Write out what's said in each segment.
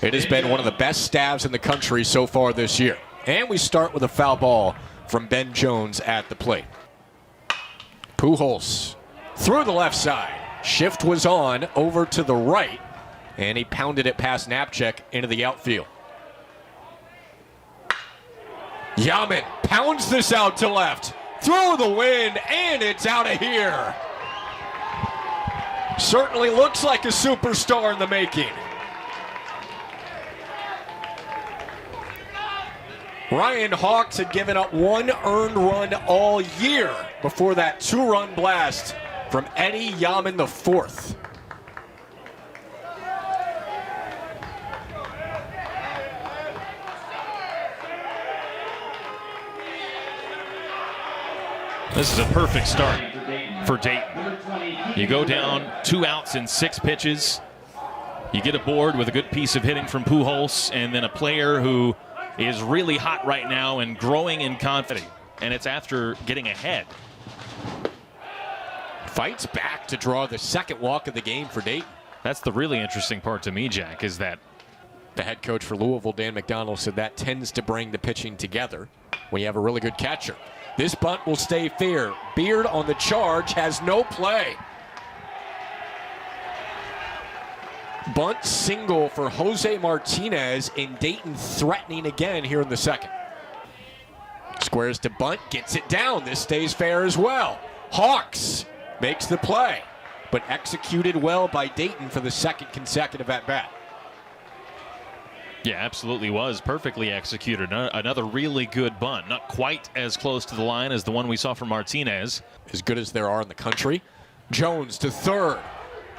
It has been one of the best stabs in the country so far this year. And we start with a foul ball from Ben Jones at the plate. Pujols through the left side. Shift was on over to the right, and he pounded it past Knapczyk into the outfield. Yaman pounds this out to left. Through the wind, and it's out of here. Certainly looks like a superstar in the making. Ryan Hawks had given up one earned run all year before that two-run blast from Eddie Yaman IV. This is a perfect start for Dayton. You go down 2 outs in 6 pitches. You get aboard with a good piece of hitting from Pujols, and then a player who is really hot right now and growing in confidence. And it's after getting ahead. Fights back to draw the second walk of the game for Dayton. That's the really interesting part to me, Jack, is that the head coach for Louisville, Dan McDonald, said that tends to bring the pitching together when you have a really good catcher. This bunt will stay fair. Beard on the charge has no play. Bunt single for Jose Martinez, and Dayton threatening again here in the second. Squares to bunt, gets it down. This stays fair as well. Hawks makes the play, but executed well by Dayton for the second consecutive at-bat. Yeah, absolutely was. Perfectly executed. Another really good bunt. Not quite as close to the line as the one we saw from Martinez. As good as there are in the country. Jones to third.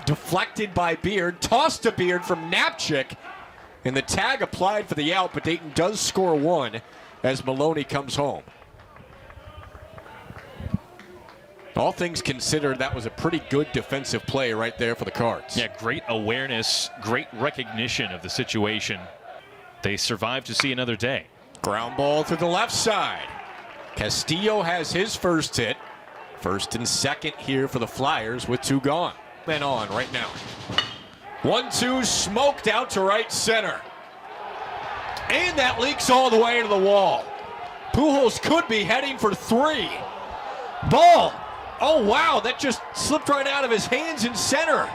Deflected by Beard. Tossed to Beard from Knapczyk. And the tag applied for the out, but Dayton does score one as Maloney comes home. All things considered, that was a pretty good defensive play right there for the Cards. Yeah, great awareness, great recognition of the situation. They survived to see another day. Ground ball through the left side. Castillo has his first hit. First and second here for the Flyers with 2 gone. Men on right now. 1-2 smoked out to right center. And that leaks all the way into the wall. Pujols could be heading for 3. Ball. Oh, wow, that just slipped right out of his hands in center.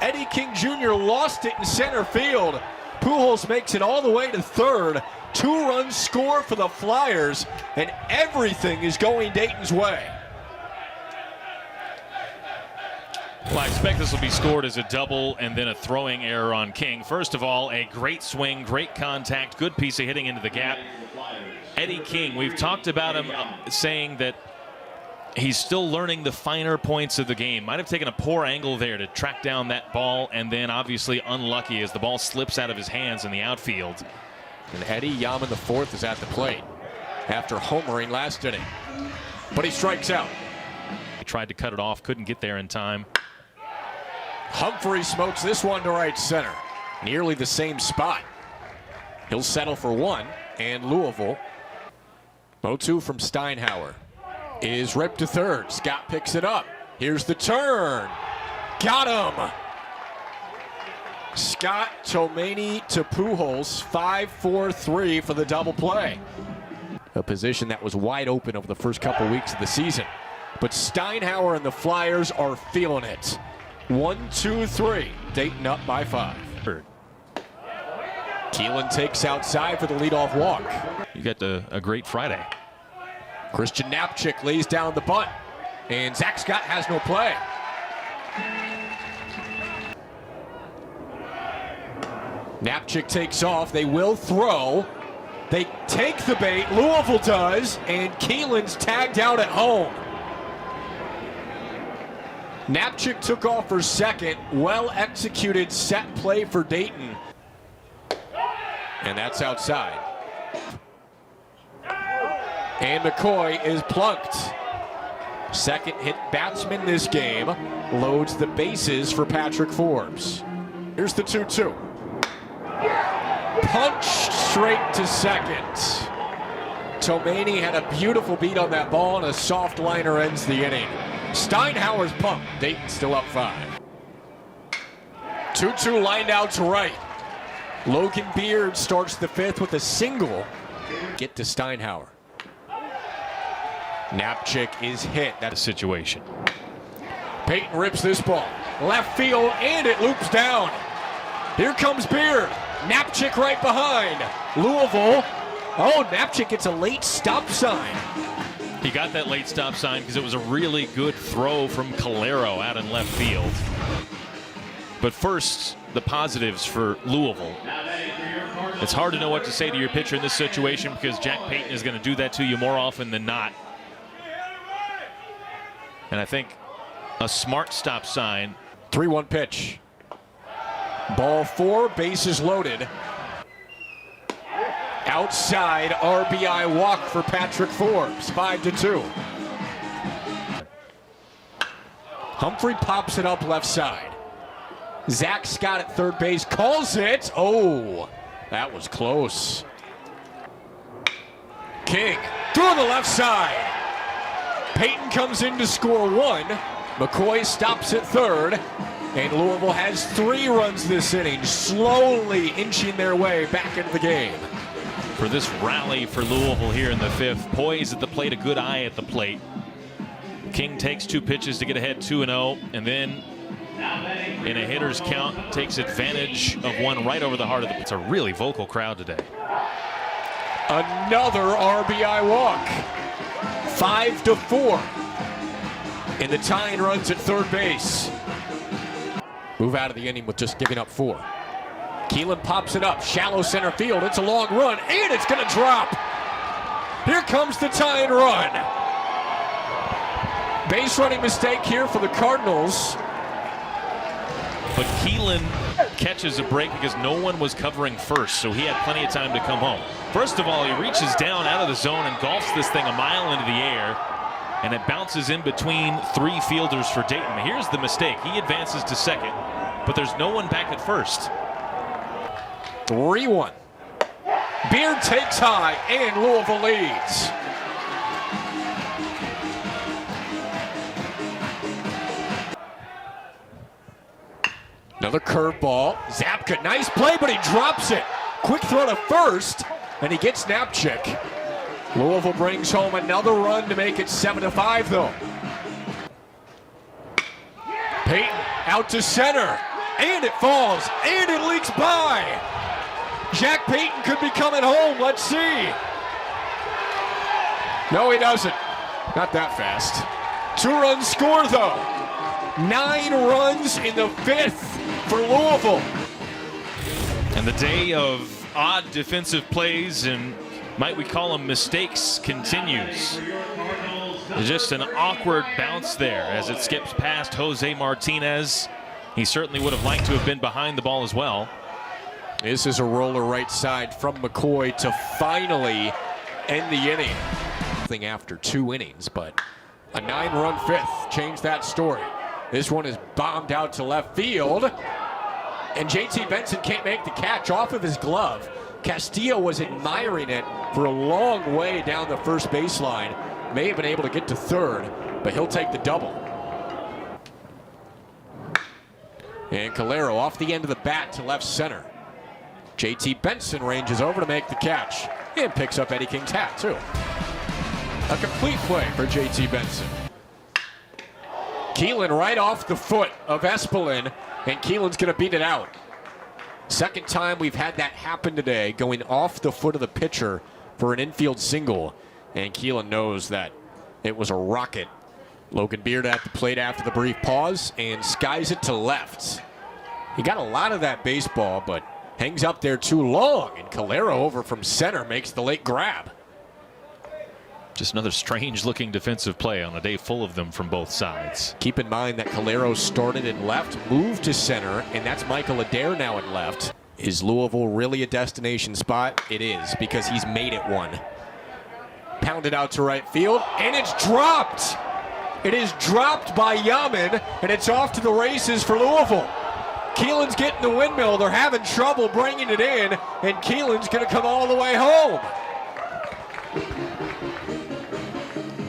Eddie King Jr. lost it in center field. Pujols makes it all the way to third. 2-run score for the Flyers, and everything is going Dayton's way. Well, I expect this will be scored as a double and then a throwing error on King. First of all, a great swing, great contact, good piece of hitting into the gap. Eddie King, we've talked about him saying that he's still learning the finer points of the game. Might have taken a poor angle there to track down that ball, and then obviously unlucky as the ball slips out of his hands in the outfield. And Eddie Yaman IV is at the plate after homering last inning. But he strikes out. He tried to cut it off, couldn't get there in time. Humphrey smokes this one to right center. Nearly the same spot. He'll settle for 1, and Louisville. 0-2 from Steinhauer. Is ripped to third. Scott picks it up. Here's the turn. Got him. Scott Tomani to Pujols. 5-4-3 for the double play. A position that was wide open over the first couple weeks of the season. But Steinhauer and the Flyers are feeling it. 1-2-3. Dayton up by 5. Keelan takes outside for the leadoff walk. You got a great Friday. Christian Knapczyk lays down the bunt, and Zach Scott has no play. Knapczyk takes off. They will throw. They take the bait. Louisville does, and Keelan's tagged out at home. Knapczyk took off for second. Well-executed set play for Dayton. And that's outside. And McCoy is plunked. Second hit batsman this game. Loads the bases for Patrick Forbes. Here's the 2-2. Punched straight to second. Tomani had a beautiful beat on that ball, and a soft liner ends the inning. Steinhauer's pumped. Dayton still up 5. 2-2 lined out to right. Logan Beard starts the fifth with a single. Get to Steinhauer. Knapczyk is hit. That Situation. Peyton rips this ball. Left field, and it loops down. Here comes Beard. Knapczyk right behind. Louisville. Oh, Knapczyk gets a late stop sign. He got that late stop sign because it was a really good throw from Calero out in left field. But first, the positives for Louisville. It's hard to know what to say to your pitcher in this situation because Jack Payton is going to do that to you more often than not. And I think a smart stop sign. 3-1 pitch. Ball 4, bases loaded. Outside RBI walk for Patrick Forbes, 5-2. Humphrey pops it up left side. Zach Scott at third base calls it. Oh, that was close. King through the left side. Peyton comes in to score 1. McCoy stops at third. And Louisville has 3 runs this inning, slowly inching their way back into the game. For this rally for Louisville here in the 5th, poise at the plate, a good eye at the plate. King takes 2 pitches to get ahead 2-0, and then in a hitter's count takes advantage of one right over the heart of the. It's a really vocal crowd today. Another RBI walk. 5-4. And the tying runs at third base. Move out of the inning with just giving up 4. Keelan pops it up, shallow center field. It's a long run, and it's going to drop. Here comes the tying run. Base running mistake here for the Cardinals. But Keelan catches a break because no one was covering first, so he had plenty of time to come home. First of all, he reaches down out of the zone and golfs this thing a mile into the air, and it bounces in between 3 fielders for Dayton. Here's the mistake. He advances to second, but there's no one back at first. 3-1. Beard takes high, and Louisville leads. Another curveball. Zapka, nice play, but he drops it. Quick throw to first, and he gets Knapczyk. Louisville brings home another run to make it 7-5, though. Peyton out to center, and it falls, and it leaks by. Jack Peyton could be coming home. Let's see. No, he doesn't. Not that fast. 2-run score, though. 9 runs in the 5th for Louisville. And the day of odd defensive plays and might we call them mistakes continues. Just an awkward bounce there as it skips past Jose Martinez. He certainly would have liked to have been behind the ball as well. This is a roller right side from McCoy to finally end the inning. Nothing after 2 innings, but a 9-run 5th changed that story. This one is bombed out to left field, and JT Benson can't make the catch off of his glove. Castillo was admiring it for a long way down the first baseline. May have been able to get to third, but he'll take the double. And Calero off the end of the bat to left center. JT Benson ranges over to make the catch and picks up Eddie King's hat, too. A complete play for JT Benson. Keelan right off the foot of Espelin, and Keelan's going to beat it out. Second time we've had that happen today, going off the foot of the pitcher for an infield single, and Keelan knows that it was a rocket. Logan Beard at the plate after the brief pause and skies it to left. He got a lot of that baseball, but hangs up there too long, and Calero over from center makes the late grab. Just another strange-looking defensive play on a day full of them from both sides. Keep in mind that Calero started in left, moved to center, and that's Michael Adair now in left. Is Louisville really a destination spot? It is, because he's made it one. Pounded out to right field, and it's dropped. It is dropped by Yaman, and it's off to the races for Louisville. Keelan's getting the windmill. They're having trouble bringing it in, and Keelan's going to come all the way home.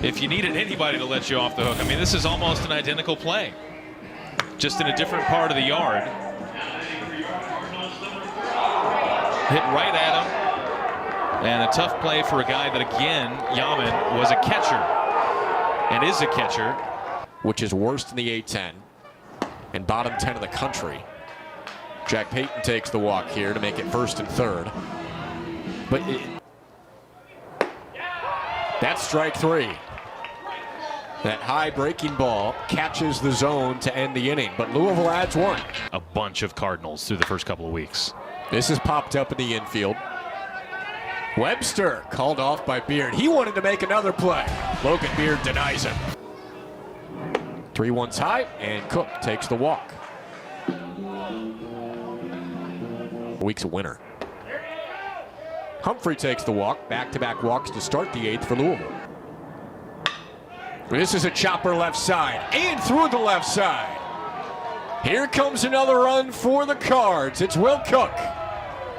If you needed anybody to let you off the hook, I mean, this is almost an identical play, just in a different part of the yard. Hit right at him. And a tough play for a guy that, again, Yaman was a catcher and is a catcher. Which is worse than the A-10 and bottom 10 of the country. Jack Payton takes the walk here to make it 1st and 3rd. But that's strike 3. That high breaking ball catches the zone to end the inning, but Louisville adds 1. A bunch of Cardinals through the first couple of weeks. This has popped up in the infield. Webster called off by Beard. He wanted to make another play. Logan Beard denies him. 3-1's high, and Cook takes the walk. Week's winner. Humphrey takes the walk. Back-to-back walks to start the 8th for Louisville. This is a chopper left side, and through the left side. Here comes another run for the Cards. It's Will Cook.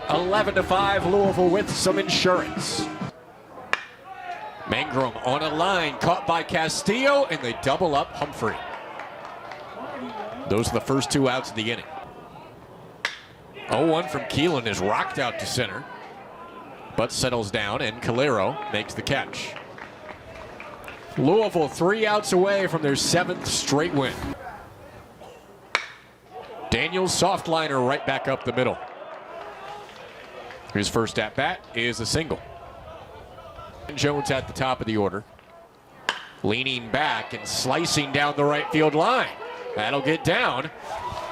11-5, Louisville with some insurance. Mangrum on a line, caught by Castillo, and they double up Humphrey. Those are the first 2 outs of the inning. 0-1 from Keelan is rocked out to center, but settles down, and Calero makes the catch. Louisville 3 outs away from their 7th straight win. Daniels soft liner right back up the middle. His first at bat is a single. Jones at the top of the order, leaning back and slicing down the right field line. That'll get down.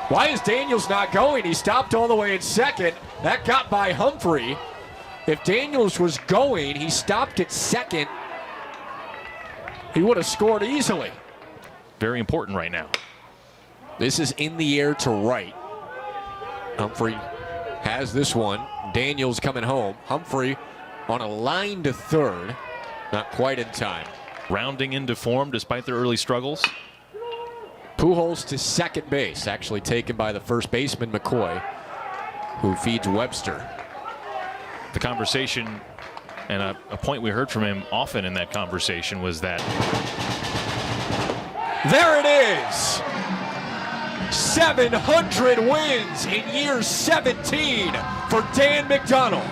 Why is Daniels not going? He stopped all the way at second. That got by Humphrey. If Daniels was going, he stopped at second. He would have scored easily. Very important right now. This is in the air to right. Humphrey has this one. Daniels coming home. Humphrey on a line to 3rd. Not quite in time. Rounding into form despite their early struggles. Pujols to second base, actually taken by the first baseman, McCoy, who feeds Webster. The conversation, and a point we heard from him often in that conversation, was that there it is. 700 wins in year 17 for Dan McDonald.